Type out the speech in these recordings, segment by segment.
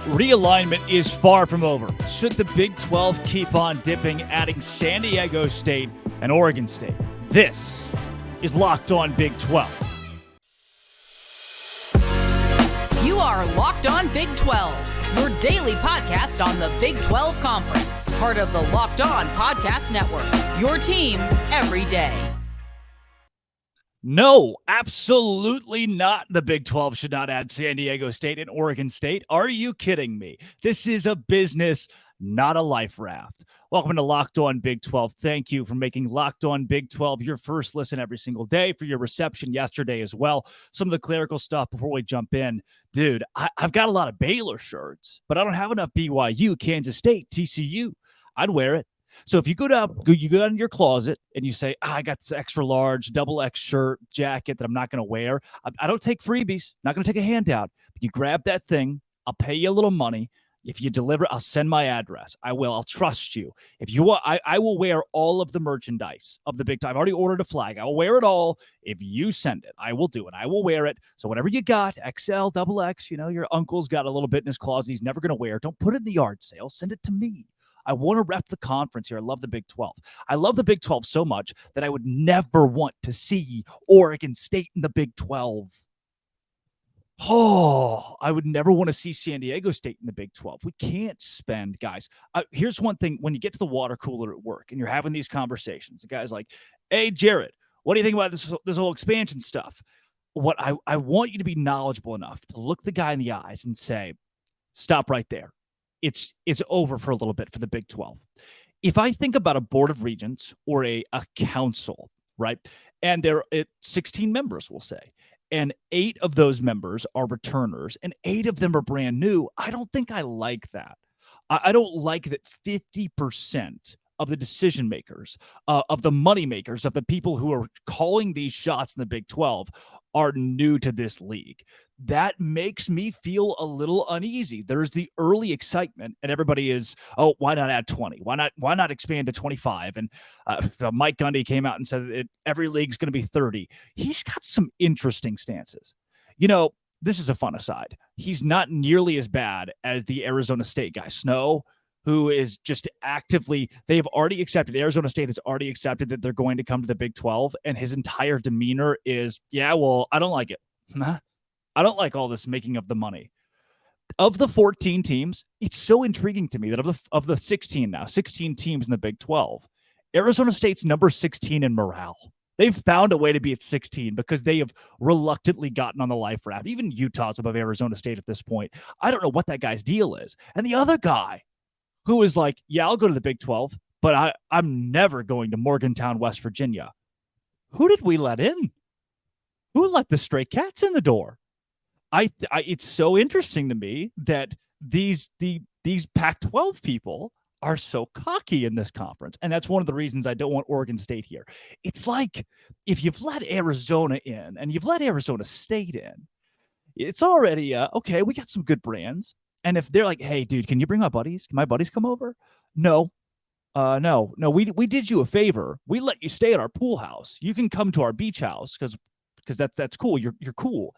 Realignment is far from over. Should the Big 12 keep on dipping, adding San Diego State and Oregon State? This is Locked On Big 12. You are Locked On Big 12, your daily podcast on the Big 12 Conference, part of the Locked On Podcast Network, your team every day. No, absolutely not. The Big 12 should not add San Diego State and Oregon State. Are you kidding me? This is a business, not a life raft. Welcome to Locked On Big 12. Thank you for making Locked On Big 12 your first listen every single day, for your reception yesterday as well. Some of the clerical stuff before we jump in. Dude, I've got a lot of Baylor shirts, but I don't have enough BYU, Kansas State, TCU. I'd wear it. So if you go down in your closet and you say, I got this extra large, double X shirt, jacket that I'm not going to wear. I don't take freebies, not going to take a handout. But you grab that thing. I'll pay you a little money. If you deliver, I'll send my address. I will. I'll trust you. If you want, I will wear all of the merchandise of the Big 12. I've already ordered a flag. I will wear it all. If you send it, I will do it. I will wear it. So whatever you got, XL, double X, your uncle's got a little bit in his closet he's never going to wear. Don't put it in the yard sale. Send it to me. I want to rep the conference here. I love the Big 12. I love the Big 12 so much that I would never want to see Oregon State in the Big 12. Oh, I would never want to see San Diego State in the Big 12. We can't spend, guys. Here's one thing. When you get to the water cooler at work and you're having these conversations, the guy's like, hey, Jared, what do you think about this whole expansion stuff? What I want you to be knowledgeable enough to look the guy in the eyes and say, stop right there. It's over for a little bit for the Big 12. If I think about a board of regents or a council, right, and there are 16 members, we'll say, and 8 of those members are returners and 8 of them are brand new, I don't think I like that. I don't like that 50% of the decision makers, of the money makers, of the people who are calling these shots in the Big 12 are new to this league. That makes me feel a little uneasy. There's the early excitement, and everybody is, oh, why not add 20? Why not expand to 25? And Mike Gundy came out and said that every league's going to be 30. He's got some interesting stances. This is a fun aside. He's not nearly as bad as the Arizona State guy, Snow, who is just actively, Arizona State has already accepted that they're going to come to the Big 12, and his entire demeanor is, yeah, well, I don't like it. I don't like all this making of the money. Of the 14 teams, it's so intriguing to me that of the 16 teams in the Big 12, Arizona State's number 16 in morale. They've found a way to be at 16 because they have reluctally gotten on the life raft. Even Utah's above Arizona State at this point. I don't know what that guy's deal is. And the other guy, who is like, yeah, I'll go to the Big 12, but I'm never going to Morgantown, West Virginia. Who did we let in? Who let the stray cats in the door? It's so interesting to me that these Pac-12 people are so cocky in this conference, and that's one of the reasons I don't want Oregon State here. It's like if you've let Arizona in and you've let Arizona State in, it's already okay. We got some good brands. And if they're like, hey, dude, can you bring my buddies? Can my buddies come over? No. We did you a favor. We let you stay at our pool house. You can come to our beach house because that's cool. You're cool.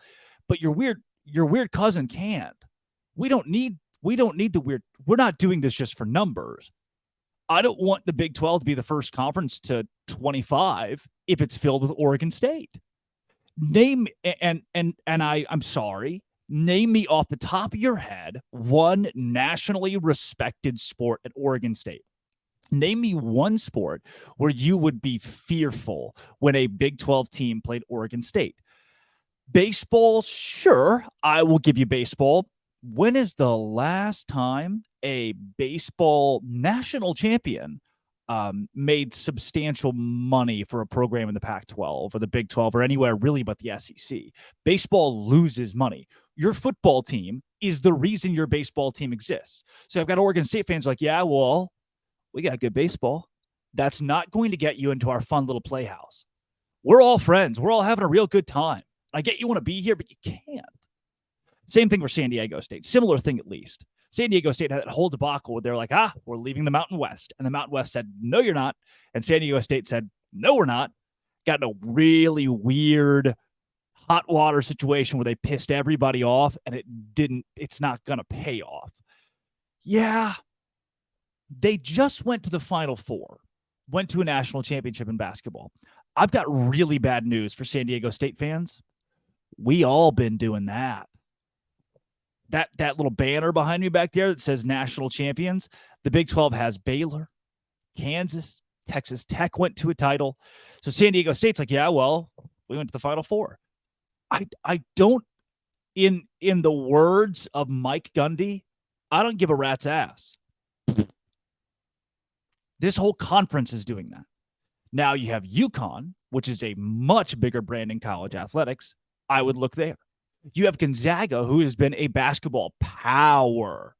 But your weird cousin can't. We don't need the weird. We're not doing this just for numbers. I don't want the Big 12 to be the first conference to 25 if it's filled with Oregon State. I'm sorry. Name me off the top of your head one nationally respected sport at Oregon State. Name me one sport where you would be fearful when a Big 12 team played Oregon State. Baseball, sure, I will give you baseball. When is the last time a baseball national champion made substantial money for a program in the Pac-12 or the Big 12 or anywhere really but the SEC? Baseball loses money. Your football team is the reason your baseball team exists. So I've got Oregon State fans like, yeah, well, we got good baseball. That's not going to get you into our fun little playhouse. We're all friends. We're all having a real good time. I get you want to be here, but you can't. Same thing for San Diego State. Similar thing, at least. San Diego State had that whole debacle where they're like, we're leaving the Mountain West. And the Mountain West said, no, you're not. And San Diego State said, no, we're not. Got in a really weird hot water situation where they pissed everybody off, and it's not going to pay off. Yeah, they just went to the Final Four, went to a national championship in basketball. I've got really bad news for San Diego State fans. We all been doing that. That little banner behind me back there that says national champions. The Big 12 has Baylor, Kansas, Texas Tech went to a title. So San Diego State's like, yeah, well, we went to the Final Four. I don't, in the words of Mike Gundy, I don't give a rat's ass. This whole conference is doing that. Now you have UConn, which is a much bigger brand in college athletics. I would look there. You have Gonzaga, who has been a basketball power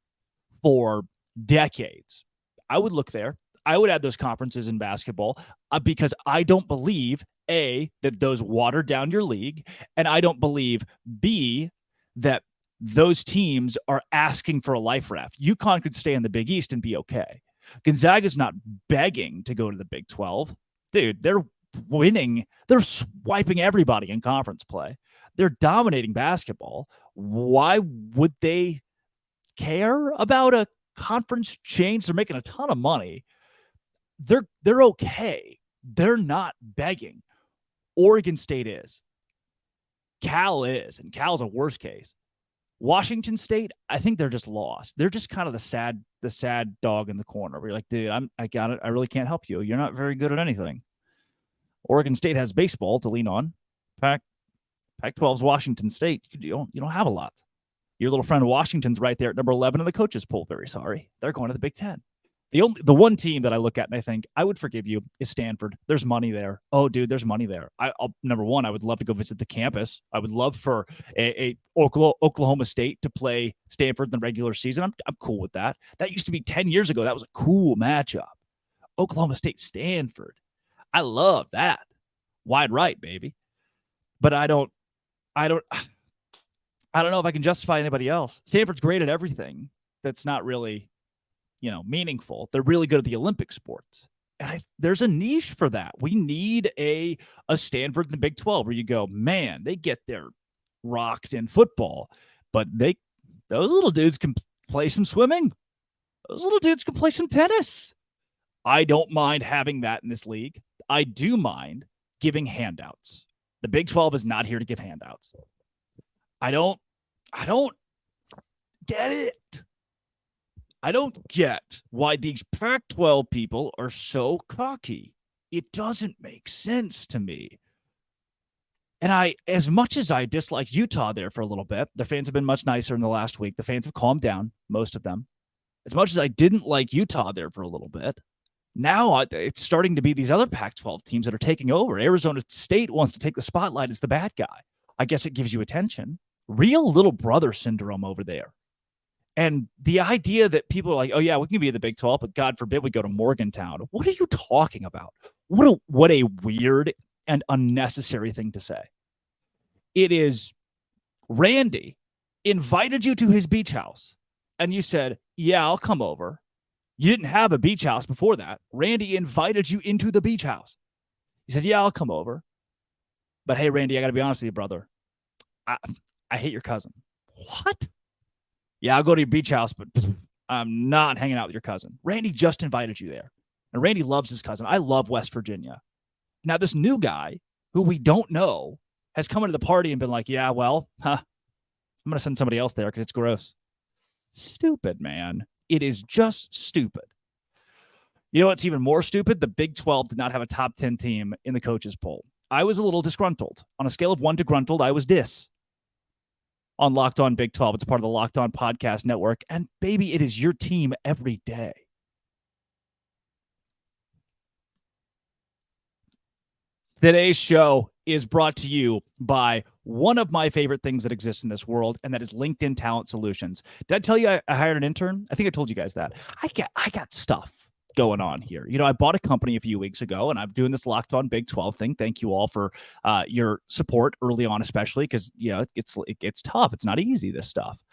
for decades. I would look there. I would add those conferences in basketball because I don't believe, A, that those water down your league, and I don't believe, B, that those teams are asking for a life raft. UConn could stay in the Big East and be okay. Gonzaga's not begging to go to the Big 12. Dude, they're winning. They're swiping everybody in conference play. They're dominating basketball. Why would they care about a conference change? They're making a ton of money. They're okay. They're not begging. Oregon State is. Cal is, and Cal's a worst case. Washington State, I think they're just lost. They're just kind of the sad dog in the corner where you're like, dude, I got it. I really can't help you. You're not very good at anything. Oregon State has baseball to lean on. Pac-12's Washington State. You don't have a lot. Your little friend Washington's right there at number 11 in the coaches poll. Very sorry. They're going to the Big Ten. The one team that I look at and I think I would forgive you is Stanford. There's money there. Oh, dude, there's money there. Number one, I would love to go visit the campus. I would love for a Oklahoma State to play Stanford in the regular season. I'm cool with that. That used to be 10 years ago. That was a cool matchup. Oklahoma State, Stanford. I love that. Wide right, baby. But I don't know if I can justify anybody else. Stanford's great at everything. That's not really, meaningful. They're really good at the Olympic sports. And there's a niche for that. We need a Stanford in the Big 12 where you go, man, they get their rocked in football, but those little dudes can play some swimming. Those little dudes can play some tennis. I don't mind having that in this league. I do mind giving handouts. The Big 12 is not here to give handouts. I don't get it. I don't get why these Pac-12 people are so cocky. It doesn't make sense to me. And as much as I dislike Utah there for a little bit, the fans have been much nicer in the last week. The fans have calmed down, most of them. As much as I didn't like Utah there for a little bit, now it's starting to be these other Pac-12 teams that are taking over. Arizona State wants to take the spotlight as the bad guy. I guess it gives you attention. Real little brother syndrome over there. And the idea that people are like, oh, yeah, we can be in the Big 12, but God forbid we go to Morgantown. What are you talking about? What a weird and unnecessary thing to say. It is Randy invited you to his beach house, and you said, yeah, I'll come over. You didn't have a beach house before that. Randy invited you into the beach house. You said, yeah, I'll come over. But hey, Randy, I got to be honest with you, brother. I hate your cousin. What? Yeah, I'll go to your beach house, but I'm not hanging out with your cousin. Randy just invited you there. And Randy loves his cousin. I love West Virginia. Now, this new guy who we don't know has come into the party and been like, yeah, well, I'm going to send somebody else there because it's gross. Stupid, man. It is just stupid. You know what's even more stupid? The Big 12 did not have a top 10 team in the coaches poll. I was a little disgruntled. On a scale of 1 to gruntled, I was dis. On Locked On Big 12. It's a part of the Locked On Podcast Network. And baby, it is your team every day. Today's show is brought to you by one of my favorite things that exists in this world, and that is LinkedIn Talent Solutions. Did I tell you I hired an intern? I think I told you guys that. I got stuff going on here. I bought a company a few weeks ago, and I'm doing this Locked On Big 12 thing. Thank you all for your support early on, especially because it gets tough. It's not easy, this stuff.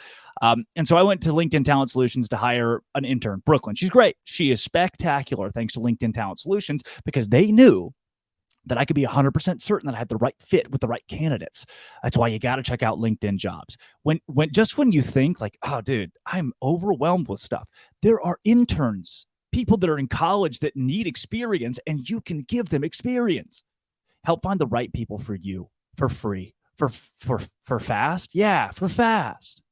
And so I went to LinkedIn Talent Solutions to hire an intern, Brooklyn. She's great. She is spectacular, thanks to LinkedIn Talent Solutions, because they knew that I could be 100% certain that I have the right fit with the right candidates. That's why you got to check out LinkedIn Jobs. When you think like, oh, dude, I'm overwhelmed with stuff, there are interns, people that are in college that need experience, and you can give them experience. Help find the right people for you for free, for fast. Yeah, for fast.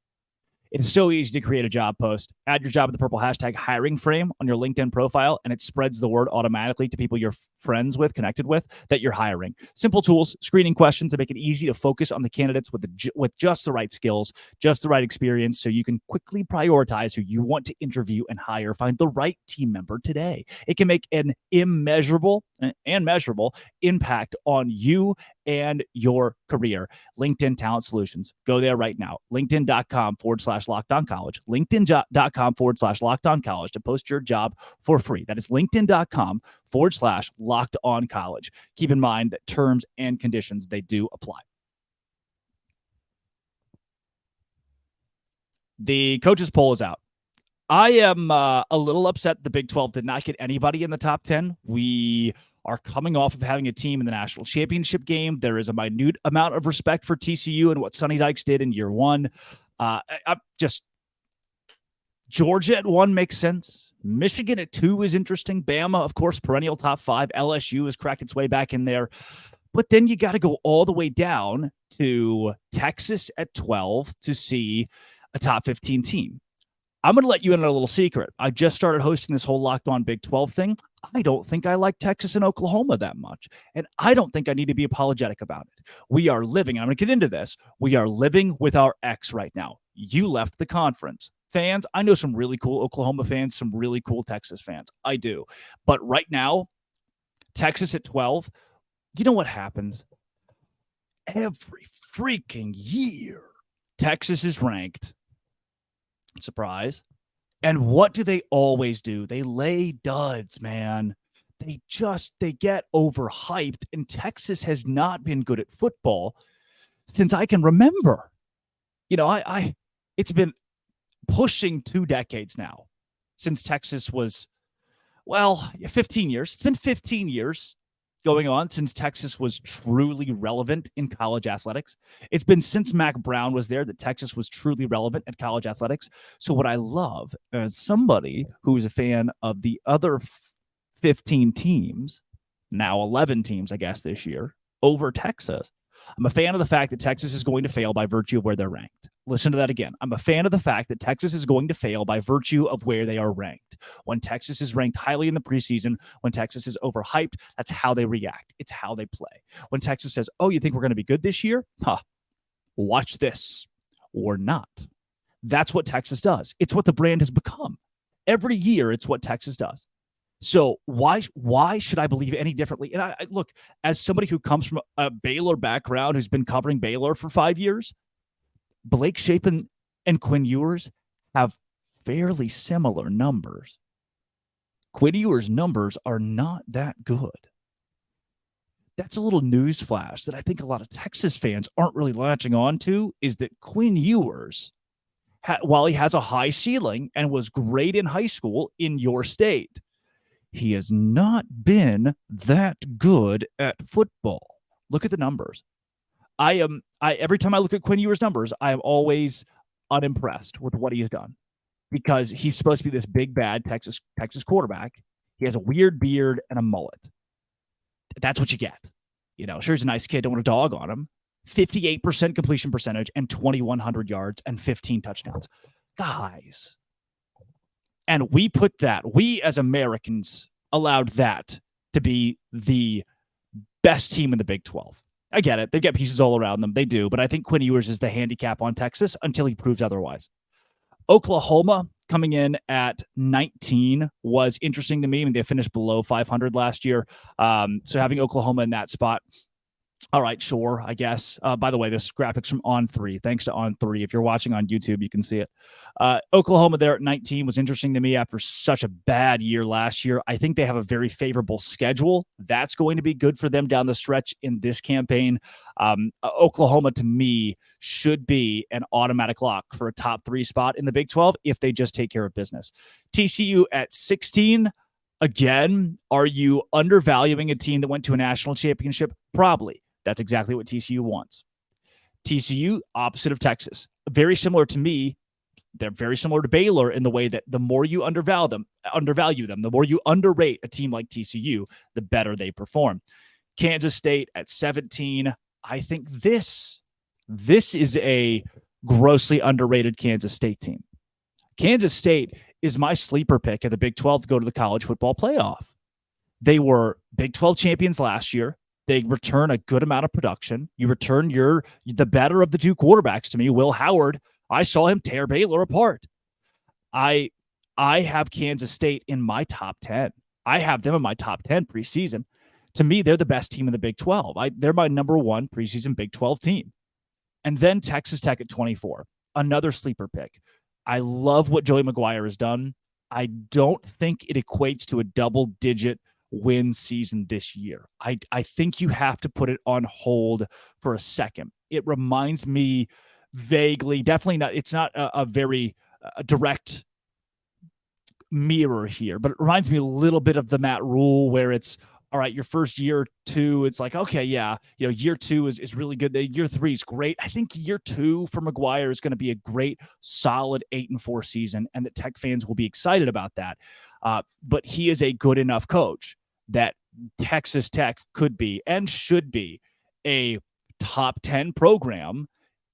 It's so easy to create a job post. Add your job with the purple hashtag hiring frame on your LinkedIn profile, and it spreads the word automatically to people you're friends with, connected with, that you're hiring. Simple tools, screening questions that make it easy to focus on the candidates with just the right skills, just the right experience, so you can quickly prioritize who you want to interview and hire. Find the right team member today. It can make an immeasurable and measurable impact on you and your career. LinkedIn Talent Solutions. Go there right now. LinkedIn.com/LockedOnCollege. LinkedIn.com/LockedOnCollege to post your job for free. That is LinkedIn.com/LockedOnCollege. Keep in mind that terms and conditions, they do apply. The coaches poll is out. I am a little upset the Big 12 did not get anybody in the top 10. We are coming off of having a team in the national championship game. There is a minute amount of respect for TCU and what Sonny Dykes did in year one. Georgia at 1 makes sense. Michigan at 2 is interesting. Bama, of course, perennial top 5. LSU has cracked its way back in there. But then you got to go all the way down to Texas at 12 to see a top 15 team. I'm going to let you in on a little secret. I just started hosting this whole Locked On Big 12 thing. I don't think I like Texas and Oklahoma that much. And I don't think I need to be apologetic about it. We are living, and I'm going to get into this, we are living with our ex right now. You left the conference. Fans, I know some really cool Oklahoma fans, some really cool Texas fans. I do. But right now, Texas at 12, you know what happens? Every freaking year, Texas is ranked. Surprise. And what do they always do? They lay duds, man. They get overhyped, and Texas has not been good at football since I can remember. You know, it's been pushing 2 decades now since Texas was, 15 years. It's been 15 years going on since Texas was truly relevant in college athletics. It's been since Mac Brown was there that Texas was truly relevant at college athletics. So what I love as somebody who is a fan of the other 15 teams, now 11 teams, I guess, this year, over Texas, I'm a fan of the fact that Texas is going to fail by virtue of where they're ranked. Listen to that again. I'm a fan of the fact that Texas is going to fail by virtue of where they are ranked. When Texas is ranked highly in the preseason, when Texas is overhyped, that's how they react. It's how they play. When Texas says, oh, you think we're going to be good this year? Watch this. Or not. That's what Texas does. It's what the brand has become. Every year, it's what Texas does. So why should I believe any differently? And I look, as somebody who comes from a Baylor background, who's been covering Baylor for 5 years, Blake Shapen and Quinn Ewers have fairly similar numbers. Quinn Ewers' numbers are not that good. That's a little news flash that I think a lot of Texas fans aren't really latching on to, is that Quinn Ewers, while he has a high ceiling and was great in high school in your state, he has not been that good at football. Look at the numbers. Every time I look at Quinn Ewers' numbers, I am always unimpressed with what he has done, because he's supposed to be this big bad Texas quarterback. He has a weird beard and a mullet. That's what you get. You know, sure, he's a nice kid. Don't want to dog on him. 58% completion percentage and 2,100 yards and 15 touchdowns. Guys. And we as Americans allowed that to be the best team in the Big 12. I get it. They've got pieces all around them. They do. But I think Quinn Ewers is the handicap on Texas until he proves otherwise. Oklahoma coming in at 19 was interesting to me. I mean, they finished below 500 last year. So having Oklahoma in that spot, all right, sure, I guess. By the way, this graphic's from On3. Thanks to On3. If you're watching on YouTube, you can see it. Oklahoma there at 19 was interesting to me after such a bad year last year. I think they have a very favorable schedule. That's going to be good for them down the stretch in this campaign. Oklahoma, to me, should be an automatic lock for a top 3 spot in the Big 12 if they just take care of business. TCU at 16. Again, are you undervaluing a team that went to a national championship? Probably. That's exactly what TCU wants. TCU, opposite of Texas. Very similar to me. They're very similar to Baylor in the way that the more you undervalue them, the more you underrate a team like TCU, the better they perform. Kansas State at 17. I think this is a grossly underrated Kansas State team. Kansas State is my sleeper pick at the Big 12 to go to the college football playoff. They were Big 12 champions last year. They return a good amount of production. You return the better of the two quarterbacks to me, Will Howard. I saw him tear Baylor apart. I have Kansas State in my top 10. I have them in my top 10 preseason. To me, they're the best team in the Big 12. They're my number one preseason Big 12 team. And then Texas Tech at 24, another sleeper pick. I love what Joey McGuire has done. I don't think it equates to a double-digit win season this year. I think you have to put it on hold for a second. It reminds me vaguely, definitely not, it's not a very direct mirror here, but it reminds me a little bit of the Matt Rule, where it's, all right, your first year or two, it's like, okay, yeah, year two is really good. Year three is great. I think year two for McGuire is going to be a great, solid 8-4 season, and that Tech fans will be excited about that. But he is a good enough coach that Texas Tech could be and should be a top 10 program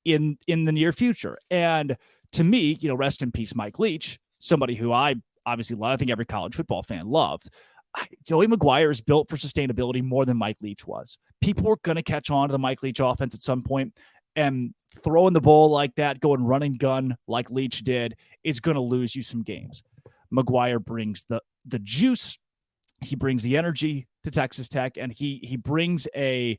in the near future. And to me, rest in peace, Mike Leach, somebody who I obviously love. I think every college football fan loved. Joey McGuire is built for sustainability more than Mike Leach was. People were going to catch on to the Mike Leach offense at some point, and throwing the ball like that, going run and gun like Leach did, is going to lose you some games. McGuire brings the juice. He brings the energy to Texas Tech, and he brings an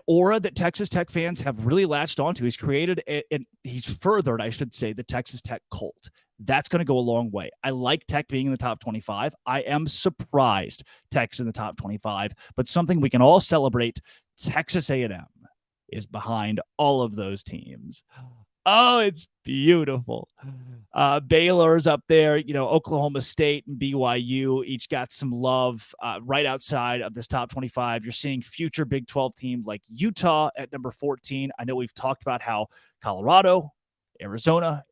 aura that Texas Tech fans have really latched onto. He's created, and he's furthered, I should say, the Texas Tech cult. That's going to go a long way. I like Tech being in the top 25. I am surprised Tech's in the top 25, but something we can all celebrate, Texas A&M is behind all of those teams. Oh, it's beautiful. Baylor's up there. Oklahoma State and BYU each got some love right outside of this top 25. You're seeing future Big 12 teams like Utah at number 14. I know we've talked about how Colorado, Arizona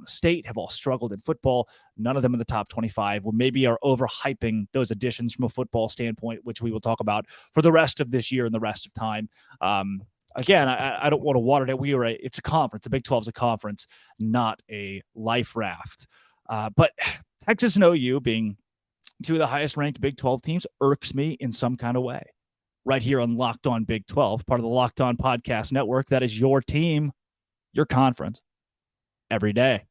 State have all struggled in football. None of them in the top 25. We maybe are overhyping those additions from a football standpoint, which we will talk about for the rest of this year and the rest of time. Again, I don't want to water it. It's a conference. The Big 12 is a conference, not a life raft. But Texas and OU being two of the highest ranked Big 12 teams irks me in some kind of way. Right here on Locked On Big 12, part of the Locked On Podcast Network. That is your team, your conference, every day.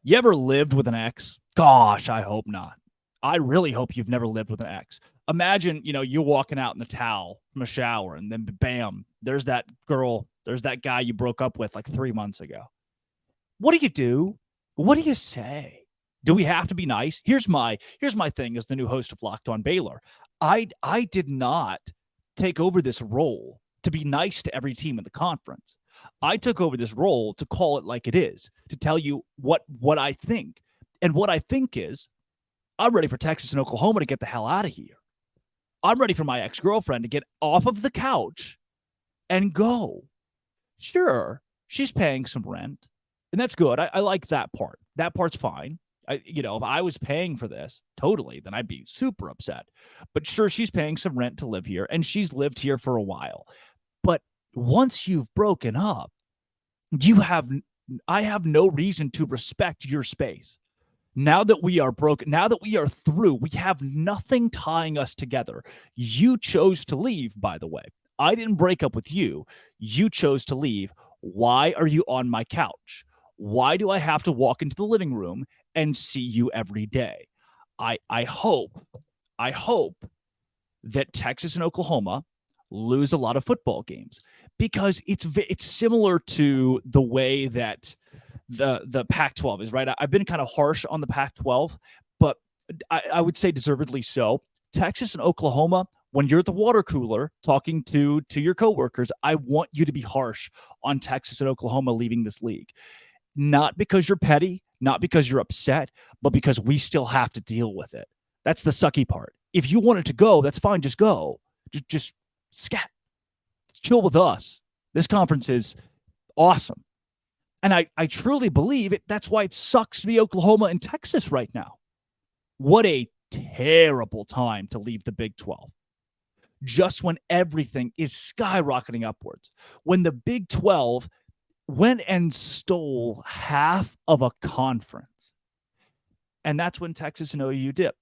You ever lived with an ex? Gosh, I hope not. I really hope you've never lived with an ex. Imagine, you're walking out in the towel from a shower, and then bam, there's that girl, there's that guy you broke up with like 3 months ago. What do you do? What do you say? Do we have to be nice? Here's my thing as the new host of Locked On Baylor. I did not take over this role to be nice to every team in the conference. I took over this role to call it like it is, to tell you what I think. And what I think is, I'm ready for Texas and Oklahoma to get the hell out of here. I'm ready for my ex-girlfriend to get off of the couch and go. Sure, she's paying some rent, and that's good. I like that part. That part's fine. If I was paying for this, totally, then I'd be super upset. But sure, she's paying some rent to live here, and she's lived here for a while. But once you've broken up, I have no reason to respect your space. Now that we are broken, now that we are through, we have nothing tying us together. You chose to leave, by the way. I didn't break up with you. You chose to leave. Why are you on my couch? Why do I have to walk into the living room and see you every day? I hope that Texas and Oklahoma lose a lot of football games, because it's similar to the way that the Pac-12 is, right? I've been kind of harsh on the Pac-12, but I would say deservedly so. Texas and Oklahoma when you're at the water cooler talking to your coworkers, I want you to be harsh on Texas and Oklahoma leaving this league. Not because you're petty, not because you're upset, but because we still have to deal with it. That's the sucky part. If you want it to go, that's fine. Just go. Just scat. Chill with us. This conference is awesome. And I truly believe it. That's why it sucks to be Oklahoma and Texas right now. What a terrible time to leave the Big 12. Just when everything is skyrocketing upwards. When the Big 12 went and stole half of a conference. And that's when Texas and OU dip.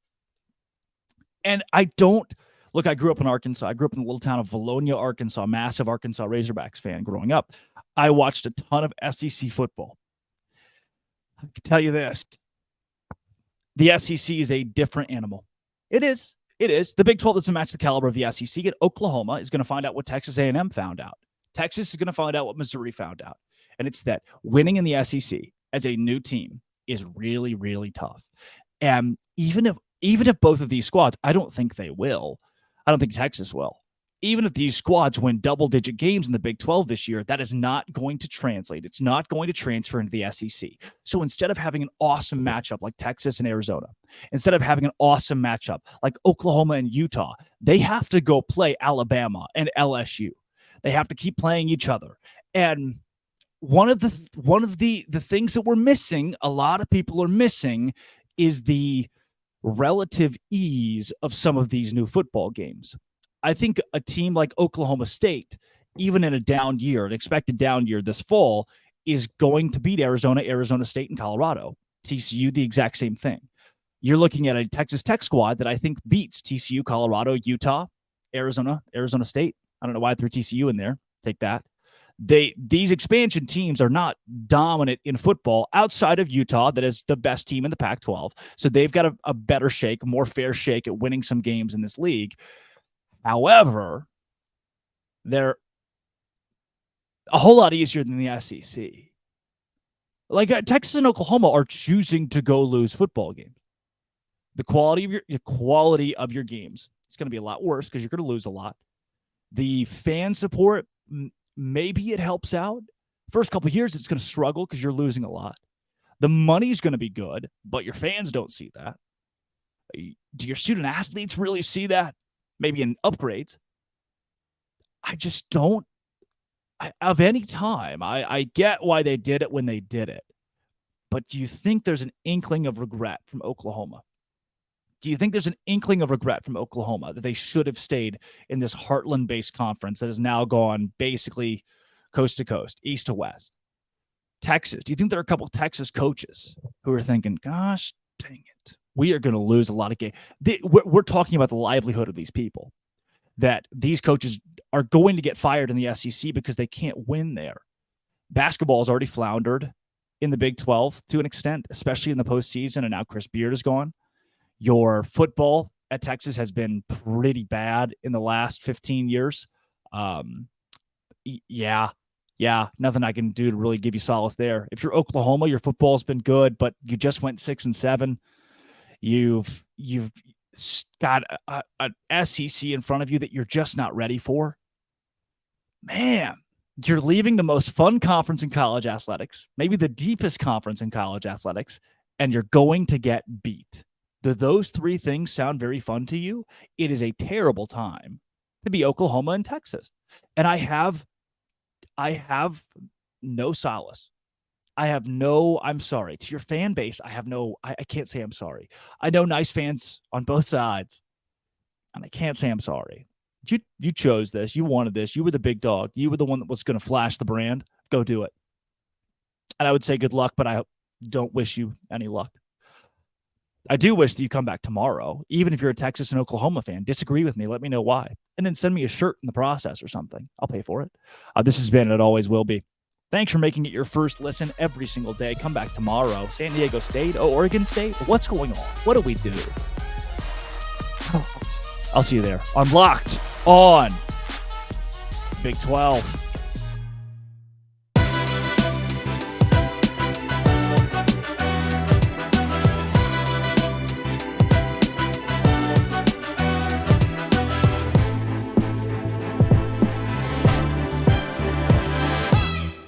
And I grew up in Arkansas. I grew up in the little town of Valonia, Arkansas, massive Arkansas Razorbacks fan growing up. I watched a ton of SEC football. I can tell you this. The SEC is a different animal. It is. The Big 12 doesn't match the caliber of the SEC. And Oklahoma is going to find out what Texas A&M found out. Texas is going to find out what Missouri found out. And it's that winning in the SEC as a new team is really, really tough. And even if both of these squads, I don't think they will. I don't think Texas will. Even if these squads win double-digit games in the Big 12 this year, that is not going to translate. It's not going to transfer into the SEC. So instead of having an awesome matchup like Texas and Arizona, instead of having an awesome matchup like Oklahoma and Utah, they have to go play Alabama and LSU. They have to keep playing each other. And one of the things that we're missing, a lot of people are missing, is the relative ease of some of these new football games. I think a team like Oklahoma State, even in a down year, an expected down year this fall, is going to beat Arizona, Arizona State, and Colorado. TCU, the exact same thing. You're looking at a Texas Tech squad that I think beats TCU, Colorado, Utah, Arizona, Arizona State. I don't know why I threw TCU in there. Take that. These expansion teams are not dominant in football outside of Utah, that is the best team in the Pac-12. So they've got a better shake, more fair shake at winning some games in this league. However, they're a whole lot easier than the SEC. Like Texas and Oklahoma are choosing to go lose football games. The quality of your games, it's going to be a lot worse because you're going to lose a lot. The fan support, maybe it helps out. First couple of years, it's going to struggle because you're losing a lot. The money's going to be good, but your fans don't see that. Do your student athletes really see that? Maybe in upgrades. I just don't. Of any time, I get why they did it when they did it. But do you think there's an inkling of regret from Oklahoma? Do you think there's an inkling of regret from Oklahoma that they should have stayed in this Heartland-based conference that has now gone basically coast to coast, east to west? Texas, do you think there are a couple of Texas coaches who are thinking, gosh, dang it, we are going to lose a lot of games? We're talking about the livelihood of these people, that these coaches are going to get fired in the SEC because they can't win there. Basketball has already floundered in the Big 12 to an extent, especially in the postseason, and now Chris Beard is gone. Your football at Texas has been pretty bad in the last 15 years. Yeah, nothing I can do to really give you solace there. If you're Oklahoma, your football's been good, but you just went 6-7. You've got an SEC in front of you that you're just not ready for. Man, you're leaving the most fun conference in college athletics, maybe the deepest conference in college athletics, and you're going to get beat. Do those three things sound very fun to you? It is a terrible time to be Oklahoma and Texas. And I have no solace. I'm sorry. To your fan base, I can't say I'm sorry. I know nice fans on both sides, and I can't say I'm sorry. You chose this. You wanted this. You were the big dog. You were the one that was going to flash the brand. Go do it. And I would say good luck, but I don't wish you any luck. I do wish that you come back tomorrow, even if you're a Texas and Oklahoma fan. Disagree with me. Let me know why. And then send me a shirt in the process or something. I'll pay for it. This has been, and it always will be. Thanks for making it your first listen every single day. Come back tomorrow. San Diego State, Oregon State. What's going on? What do we do? I'll see you there on Locked On Big 12.